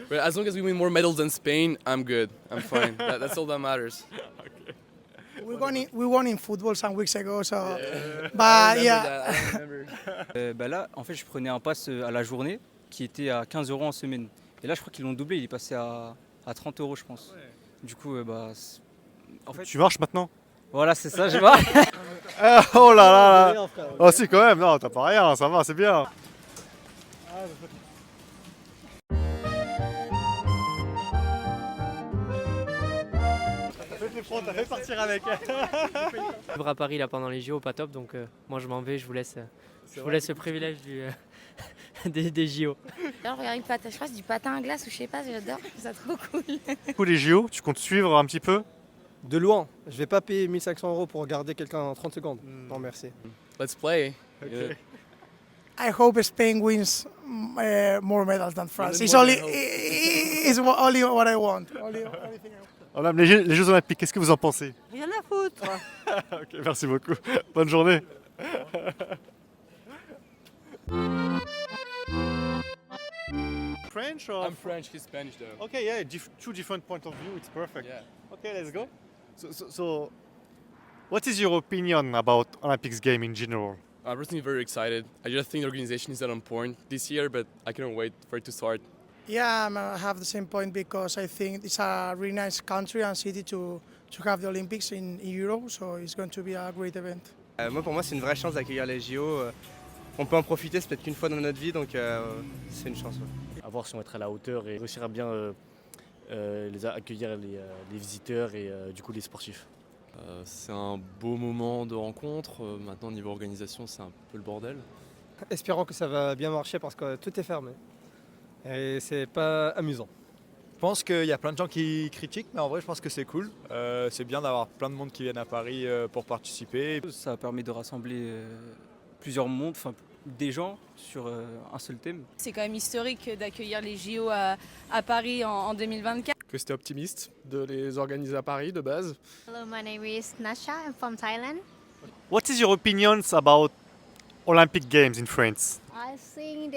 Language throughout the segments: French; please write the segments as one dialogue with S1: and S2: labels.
S1: But as long as we win more medals than Spain, I'm good. I'm fine. That's all that matters.
S2: We won in football some weeks ago, so but yeah.
S1: I remember.
S3: Là, en fait, je prenais un pass à la journée qui était à 15 € en semaine. Et là, je crois qu'ils l'ont doublé, il est passé à 30 € je pense. Du coup, en fait,
S4: Tu marches maintenant?
S3: voilà, c'est ça, je vois.
S4: Oh là là là. Oh si quand même, non, t'as pas rien, ça va, c'est bien. T'as fait partir avec.
S5: Vivre à Paris là pendant les JO, pas top, donc moi je m'en vais, je vous laisse le privilège des JO.
S6: Alors, regarde, je crois que c'est du patin à glace ou je sais pas, j'adore, je trouve ça trop cool.
S4: Du coup les JO, tu comptes suivre un petit peu?
S7: De loin, je vais pas payer 1500 € pour regarder quelqu'un en 30 secondes. Non merci.
S1: Let's play.
S4: Okay.
S2: I hope Spain wins more medals than France. It's only what I want. Only thing I want.
S4: Madame, les Jeux Olympiques, qu'est-ce que vous en pensez?
S6: Rien à foutre.
S4: Ok, merci beaucoup. Bonne journée. French or?
S1: I'm French, he's Spanish though.
S4: Okay, yeah, two different points of view. It's perfect.
S1: Yeah.
S4: Okay, let's go. So, what is your opinion about Olympics game in general?
S1: I'm personally very excited. I just think the organization is not on point this year, but I cannot wait for it to start.
S2: Yeah, I have the same point because I think it's a really nice country and city to have the Olympics in Europe, so it's going to be a great event.
S8: Pour moi, c'est une vraie chance d'accueillir les JO. On peut en profiter, c'est peut-être qu'une fois dans notre vie, donc c'est une chance. Ouais.
S9: À voir si on va être à la hauteur et réussir à bien accueillir les visiteurs et du coup les sportifs.
S10: C'est un beau moment de rencontre. Maintenant, niveau organisation, c'est un peu le bordel.
S7: Espérons que ça va bien marcher parce que tout est fermé. Et c'est pas amusant.
S11: Je pense qu'il y a plein de gens qui critiquent, mais en vrai, je pense que c'est cool. C'est bien d'avoir plein de monde qui viennent à Paris pour participer.
S3: Ça permet de rassembler plusieurs mondes, enfin des gens sur un seul thème.
S6: C'est quand même historique d'accueillir les JO à Paris en 2024.
S12: Que c'était optimiste de les organiser à Paris de base.
S13: Hello, my name is Nasha. I'm from Thailand.
S4: What is your opinions about Olympic Games in France?
S13: I think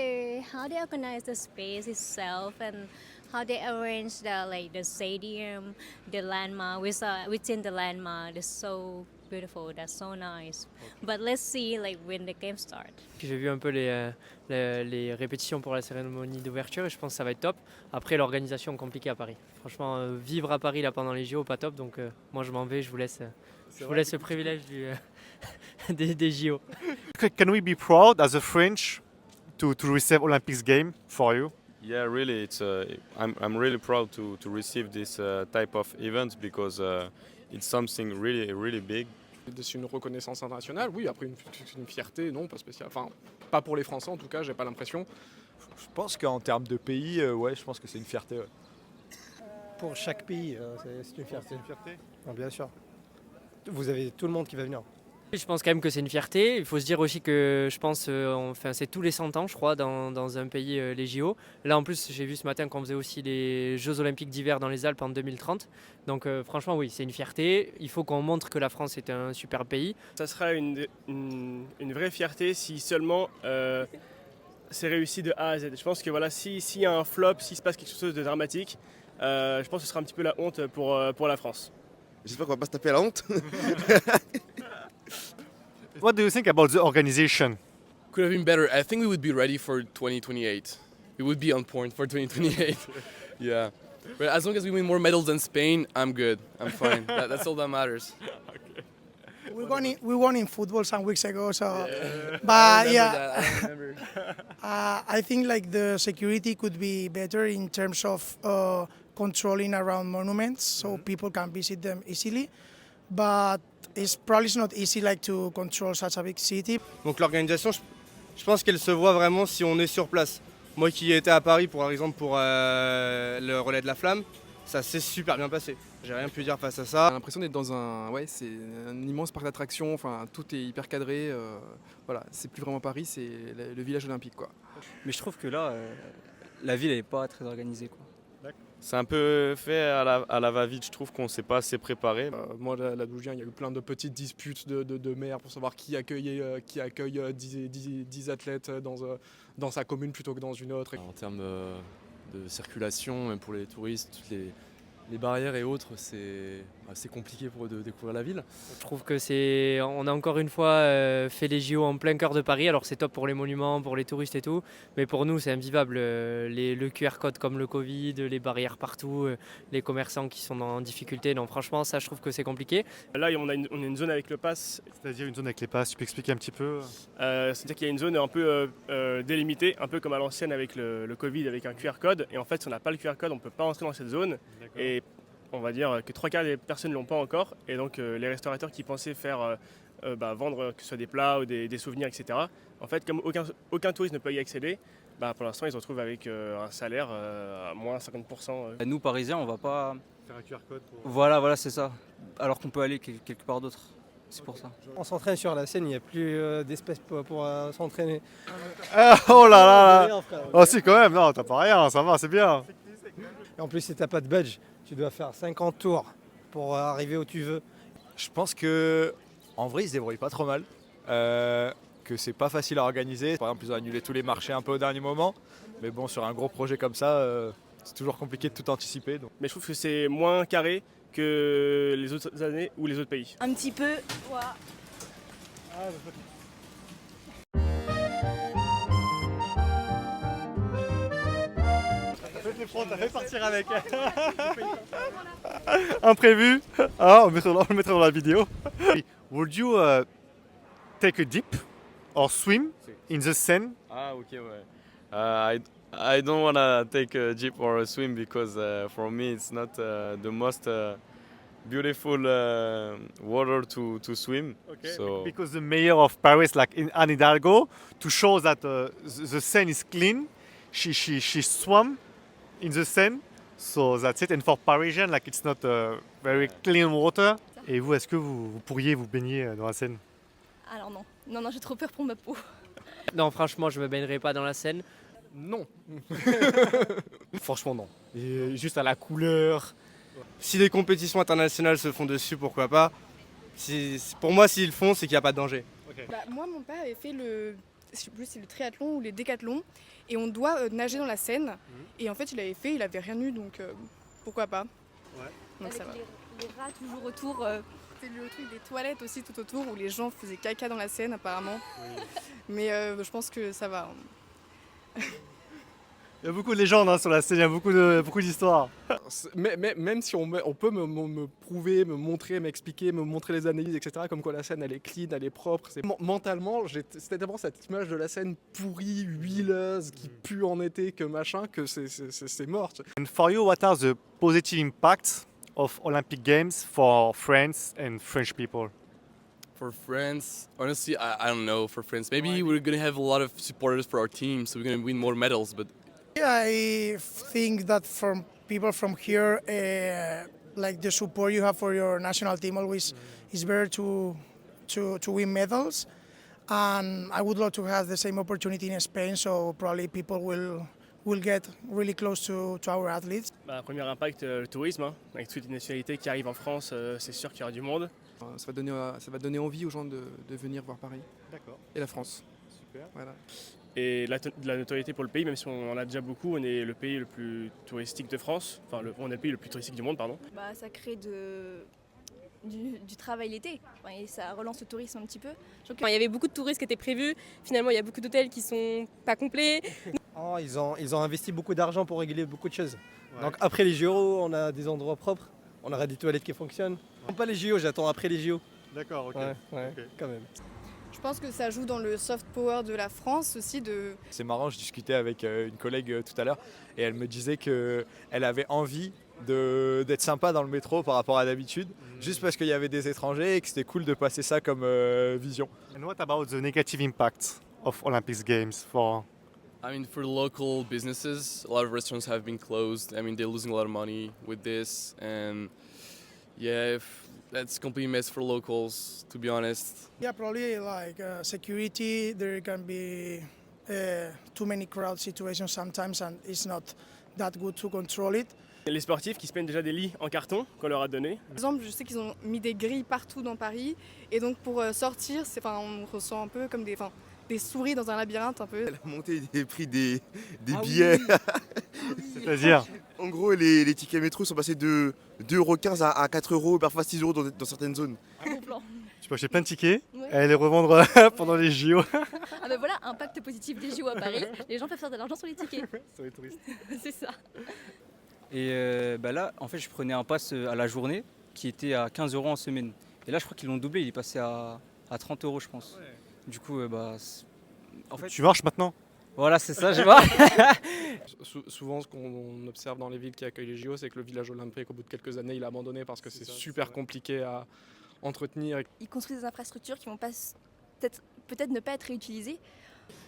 S13: how they organize the space itself and how they arrange the stadium, the landmark within the landmark. It's so beautiful. That's so nice. But let's see when the game start.
S5: J'ai vu un peu les répétitions pour la cérémonie d'ouverture et je pense que ça va être top. Après l'organisation compliquée à Paris. Franchement, vivre à Paris là pendant les JO, pas top. Donc moi je m'en vais, je vous laisse le privilège des JO.
S4: Can we be proud as a French to receive Olympics game for you?
S14: Yeah, really, I'm really proud to receive this type of event because it's something really big.
S12: C'est une reconnaissance internationale, oui, après une fierté, non, pas spéciale. Enfin, pas pour les Français en tout cas, j'ai pas l'impression.
S11: Je pense qu'en termes de pays, ouais, je pense que c'est une fierté. Ouais.
S7: Pour chaque pays, c'est une fierté.
S4: C'est une fierté?
S7: Non, bien sûr. Vous avez tout le monde qui va venir.
S5: Je pense quand même que c'est une fierté. Il faut se dire aussi que je pense, c'est tous les 100 ans, je crois, dans un pays, les JO. Là, en plus, j'ai vu ce matin qu'on faisait aussi les Jeux Olympiques d'hiver dans les Alpes en 2030. Donc, franchement, oui, c'est une fierté. Il faut qu'on montre que la France est un super pays.
S8: Ça sera une vraie fierté si seulement c'est réussi de A à Z. Je pense que voilà, s'il y a un flop, s'il se passe quelque chose de dramatique, je pense que ce sera un petit peu la honte pour la France.
S15: J'espère qu'on va pas se taper à la honte.
S4: What do you think about the organization?
S1: Could have been better. I think we would be ready for 2028. We would be on point for 2028. Yeah. But as long as we win more medals than Spain, I'm good. I'm fine. That's all that matters.
S2: We won in football some weeks ago, so but yeah.
S1: I remember.
S2: I think the security could be better in terms of controlling around monuments, so people can visit them easily. But it's probably not easy to control such a big city.
S8: Donc l'organisation, je pense qu'elle se voit vraiment si on est sur place. Moi qui étais à Paris par exemple pour le relais de la flamme, ça s'est super bien passé. J'ai rien pu dire face à ça.
S12: J'ai l'impression d'être dans c'est un immense parc d'attractions, enfin tout est hyper cadré. Voilà, c'est plus vraiment Paris, c'est le village olympique quoi.
S3: Mais je trouve que là, la ville n'est pas très organisée, quoi.
S14: C'est un peu fait à la va-vite, je trouve qu'on ne s'est pas assez préparé.
S12: Moi, là d'où je viens, il y a eu plein de petites disputes de maires pour savoir qui accueille 10 athlètes dans sa commune plutôt que dans une autre.
S10: En termes de circulation, même pour les touristes, toutes les barrières et autres, c'est compliqué pour eux de découvrir la ville.
S5: Je trouve que on a encore une fois fait les JO en plein cœur de Paris. Alors c'est top pour les monuments, pour les touristes et tout, mais pour nous c'est invivable. Le QR code comme le Covid, les barrières partout, les commerçants qui sont en difficulté. Donc franchement ça je trouve que c'est compliqué.
S8: Là on a une zone avec le pass.
S4: C'est-à-dire une zone avec les passes, tu peux expliquer un petit peu
S8: C'est-à-dire qu'il y a une zone un peu délimitée, un peu comme à l'ancienne avec le Covid, avec un QR code. Et en fait si on n'a pas le QR code on ne peut pas entrer dans cette zone. Et on va dire que 3/4 des personnes ne l'ont pas encore. Et donc les restaurateurs qui pensaient faire vendre que ce soit des plats ou des souvenirs, etc. En fait, comme aucun touriste ne peut y accéder, pour l'instant ils se retrouvent avec un salaire à moins 50%.
S3: Nous Parisiens, on va pas
S4: faire un QR code pour...
S3: Voilà, c'est ça. Alors qu'on peut aller quelque part d'autre. C'est pour ça.
S7: On s'entraîne sur la scène, il n'y a plus d'espace pour s'entraîner.
S4: Oh là là. Oh si quand même, non, t'as pas rien, ça va, c'est bien.
S7: Et en plus, si t'as pas de badge, tu dois faire 50 tours pour arriver où tu veux.
S11: Je pense que en vrai, ils se débrouillent pas trop mal. Que c'est pas facile à organiser. Par exemple, ils ont annulé tous les marchés un peu au dernier moment. Mais bon, sur un gros projet comme ça, c'est toujours compliqué de tout anticiper. Donc.
S8: Mais je trouve que c'est moins carré que les autres années ou les autres pays.
S6: Un petit peu. Ouah.
S4: T'as fait partir avec. Imprévu. Ah, on le mettra dans la vidéo. Would you take a dip or swim in the Seine?
S14: Ah, ok, ouais. I don't want to take a jeep or a swim because for me it's not the most beautiful water to swim.
S4: Okay.
S14: So
S4: Because the mayor of Paris, like Anne Hidalgo, to show that the Seine is clean, she swam in the Seine. So that's it. And for Parisian, like it's not very clean water. Et vous, est-ce que vous pourriez vous baigner dans la Seine?
S6: Alors non, j'ai trop peur pour ma peau.
S5: Non franchement je me baignerai pas dans la Seine.
S12: Non. Franchement, non. Et juste à la couleur. Si les compétitions internationales se font dessus, pourquoi pas. Pour moi, s'ils le font, c'est qu'il n'y a pas de danger.
S16: Moi, mon père avait fait je sais plus si c'est le triathlon ou les décathlons, et on doit nager dans la Seine. Et en fait, il avait fait, il avait rien eu, donc pourquoi pas. Donc ça va.
S6: Les rats toujours autour.
S16: C'était le truc des toilettes aussi tout autour où les gens faisaient caca dans la Seine apparemment. Mais je pense que ça va.
S4: Il y a beaucoup de légendes sur la Seine, il y a beaucoup d'histoires.
S12: Même si on peut me prouver, me montrer, m'expliquer, me montrer les analyses, etc. Comme quoi la Seine, elle est clean, elle est propre. Mentalement, c'était d'abord cette image de la Seine pourrie, huileuse, qui pue en été, que machin, que c'est mort.
S4: And for you, what are the positive impacts of Olympic Games for France and French people?
S1: For France, honestly, I don't know. For France, maybe we're gonna have a lot of supporters for our team, so we're gonna win more medals. But
S2: I think that from people from here, like the support you have for your national team always is better to win medals. And I would love to have the same opportunity in Spain, so probably people will get really close to our athletes.
S8: Premier impact, le tourisme. Hein. Avec toutes les nationalités qui arrivent en France, c'est sûr qu'il y aura du monde.
S12: Ça va donner envie aux gens de venir voir Paris.
S4: D'accord.
S12: Et la France.
S4: Super.
S12: Voilà.
S8: Et de la notoriété pour le pays, même si on en a déjà beaucoup, on est le pays le plus touristique de France. Enfin, on est le pays le plus touristique du monde, pardon.
S6: Ça crée du travail l'été. Et ça relance le tourisme un petit peu.
S17: Il y avait beaucoup de touristes qui étaient prévus. Finalement, il y a beaucoup d'hôtels qui sont pas complets.
S7: Ils ont investi beaucoup d'argent pour régler beaucoup de choses. Donc après les JO, on a des endroits propres, on aura des toilettes qui fonctionnent. Pas les JO, j'attends après les JO.
S4: D'accord, ok.
S7: Ouais, quand même.
S16: Je pense que ça joue dans le soft power de la France aussi.
S11: C'est marrant, je discutais avec une collègue tout à l'heure et elle me disait qu'elle avait envie d'être sympa dans le métro par rapport à d'habitude, juste parce qu'il y avait des étrangers et que c'était cool de passer ça comme vision.
S4: And what about the negative impact of Olympic Games for...
S1: I mean, for local businesses, a lot of restaurants have been closed. I mean, they're losing a lot of money with this, and yeah, that's complete mess for locals, to be honest.
S2: Yeah, probably like security. There can be too many crowd situations sometimes, and it's not that good to control it.
S8: Les sportifs qui se prennent déjà des lits en carton qu'on leur a donné.
S16: Par exemple, je sais qu'ils ont mis des grilles partout dans Paris, et donc pour sortir, on ressent un peu comme des souris dans un labyrinthe un peu.
S15: La montée des prix des
S16: Ah
S15: billets.
S16: oui.
S4: C'est-à-dire
S15: En gros, les tickets métro sont passés de 2,15 € à 4 €, parfois 6 € dans certaines zones.
S6: Bon plan.
S4: tu peux acheter plein de tickets
S6: Ouais.
S4: et aller les revendre pendant les JO.
S6: Ah ben voilà, impact positif des JO à Paris. Les gens peuvent faire de l'argent sur les tickets.
S4: Sur les touristes.
S6: C'est ça.
S3: Et là, en fait, je prenais un pass à la journée qui était à 15 € en semaine. Et là, je crois qu'ils l'ont doublé, il est passé à 30 € je pense. Du coup, en fait,
S4: Tu marches maintenant?
S3: voilà, c'est ça, je vois.
S12: Souvent, ce qu'on observe dans les villes qui accueillent les JO, c'est que le village olympique, au bout de quelques années, il a abandonné parce que c'est super compliqué à entretenir.
S6: Ils construisent des infrastructures qui vont pas peut-être ne pas être réutilisées.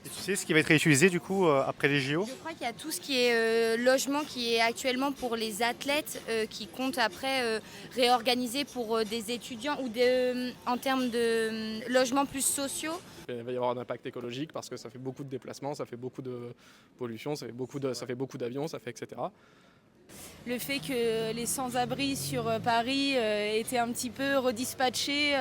S4: Et tu sais ce qui va être réutilisé du coup après les JO?
S18: Je crois qu'il y a tout ce qui est logement qui est actuellement pour les athlètes qui compte après réorganiser pour des étudiants ou en termes de logements plus sociaux.
S12: Il va y avoir un impact écologique parce que ça fait beaucoup de déplacements, ça fait beaucoup de pollution, ça fait beaucoup d'avions, ça fait etc.
S19: Le fait que les sans-abri sur Paris étaient un petit peu redispatchés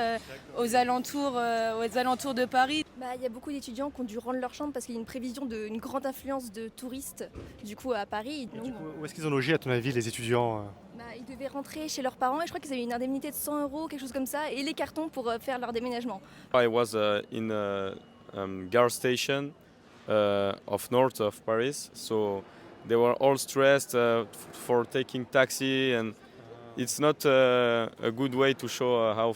S19: aux alentours de Paris.
S6: Bah, il y a beaucoup d'étudiants qui ont dû rendre leur chambre parce qu'il y a une prévision d'une grande affluence de touristes du coup à Paris. Donc,
S4: Où est-ce qu'ils ont logé à ton avis les étudiants?
S6: bah, ils devaient rentrer chez leurs parents et je crois qu'ils avaient une indemnité de 100 €, quelque chose comme ça, et les cartons pour faire leur déménagement.
S14: I was in a gas station of north of Paris, so they were all stressed for taking taxi, and it's not a good way to show how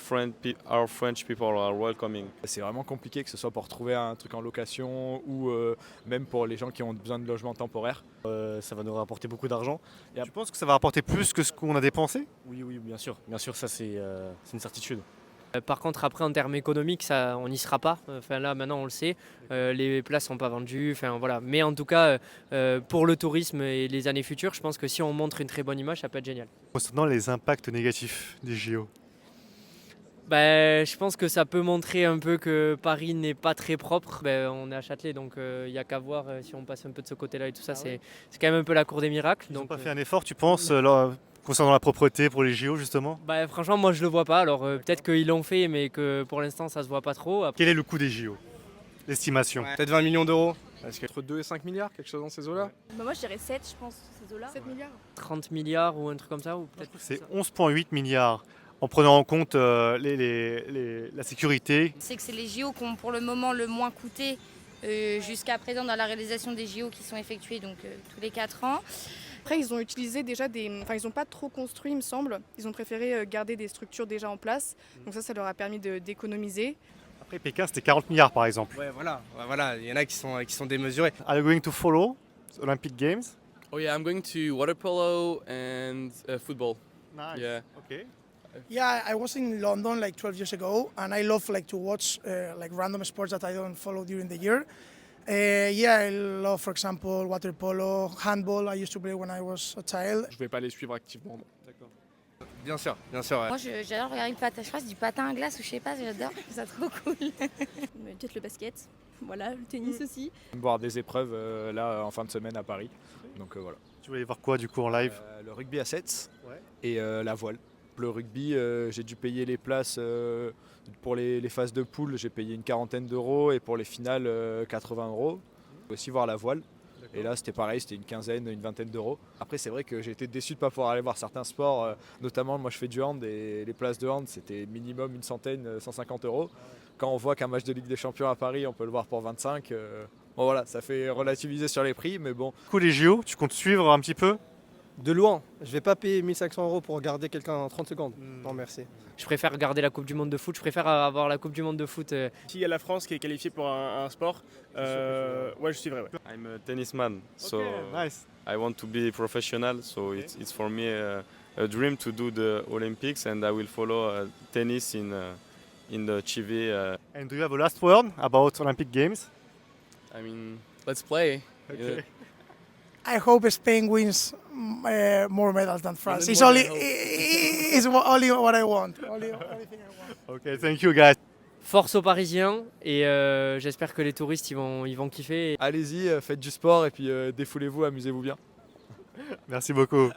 S14: our French people are welcoming.
S11: C'est vraiment compliqué, que ce soit pour trouver un truc en location ou même pour les gens qui ont besoin de logement temporaire.
S9: Ça va nous rapporter beaucoup d'argent.
S4: Tu penses que ça va rapporter plus que ce qu'on a dépensé?
S9: Oui, bien sûr, ça c'est une certitude.
S5: Par contre, après, en termes économiques, ça, on n'y sera pas. Enfin, là, maintenant, on le sait. Les places sont pas vendues. Enfin, voilà. Mais en tout cas, pour le tourisme et les années futures, je pense que si on montre une très bonne image, ça peut être génial.
S4: Concernant les impacts négatifs des JO.
S5: Je pense que ça peut montrer un peu que Paris n'est pas très propre. On est à Châtelet, donc il n'y a qu'à voir si on passe un peu de ce côté-là et tout ça. C'est quand même un peu la cour des miracles.
S4: Ils n'ont pas fait un effort, tu penses, concernant la propreté pour les JO justement?
S5: Franchement, moi je le vois pas. Alors peut-être qu'ils l'ont fait, mais que pour l'instant ça se voit pas trop.
S4: Quel est le coût des JO? L'estimation?
S7: Peut-être 20 millions d'euros.
S12: Entre 2 et 5 milliards, quelque chose dans ces eaux-là.
S6: Bah, moi je dirais 7, je pense, ces eaux-là.
S16: 7 milliards.
S5: 30 milliards ou un truc comme ça, ou peut-être.
S4: C'est 11,8 milliards en prenant en compte la sécurité.
S18: C'est que c'est les JO qui ont pour le moment le moins coûté jusqu'à présent dans la réalisation des JO qui sont effectués donc tous les 4 ans.
S16: Après, ils ont utilisé déjà ils n'ont pas trop construit, il me semble. Ils ont préféré garder des structures déjà en place. Donc ça leur a permis d'économiser.
S4: Après Pékin, c'était 40 milliards par exemple.
S7: Ouais, voilà. Il y en a qui sont démesurés.
S4: Are you going to follow the Olympic Games?
S1: Oh yeah, I'm going to water polo and football.
S4: Nice.
S1: Yeah.
S4: Okay.
S2: Yeah, I was in London like 12 years ago, and I love to watch like random sports that I don't follow during the year. I love, for example, water polo, handball. I used to play when I was a child.
S12: Je vais pas les suivre activement.
S7: D'accord. Bien sûr. Ouais.
S18: Moi j'adore regarder le patin, je crois que c'est du patin à glace ou je sais pas, j'adore, je trouve ça trop cool.
S6: Mais peut-être le basket, voilà, le tennis aussi.
S11: Voir des épreuves là en fin de semaine à Paris. Donc voilà.
S4: Tu voulais voir quoi du coup en live?
S11: Le rugby à 7 et la voile. Le rugby, j'ai dû payer les places pour les phases de poule, j'ai payé une quarantaine d'euros et pour les finales 80 €. Aussi voir la voile. Et là c'était pareil, c'était une quinzaine, une vingtaine d'euros. Après c'est vrai que j'ai été déçu de ne pas pouvoir aller voir certains sports, notamment moi je fais du hand et les places de hand c'était minimum une centaine, 150 €. Quand on voit qu'un match de Ligue des Champions à Paris on peut le voir pour 25, bon voilà, ça fait relativiser sur les prix mais bon.
S4: Du coup les JO, tu comptes suivre un petit peu?
S7: De loin. Je vais pas payer 1500 € pour regarder quelqu'un en 30 secondes. Non merci.
S5: Je préfère regarder la Coupe du Monde de foot. Je préfère avoir la Coupe du Monde de foot.
S8: S'il y a la France qui est qualifiée pour un sport, ouais, je suivrai. Ouais.
S14: I'm a tennisman, so
S4: nice.
S14: I want to be professional. So it's for me a dream to do the Olympics, and I will follow tennis in the TV.
S4: And do you have a last word about Olympic Games?
S1: I mean, let's play.
S4: Okay.
S2: I hope Spain wins more medals than France. It's
S1: more
S2: only,
S1: than hope.
S2: it's only what I want. Only thing I want.
S4: Okay, thank you guys.
S5: Force aux Parisiens et j'espère que les touristes ils vont kiffer.
S11: Allez-y, faites du sport et puis défoulez-vous, amusez-vous bien.
S4: Merci beaucoup.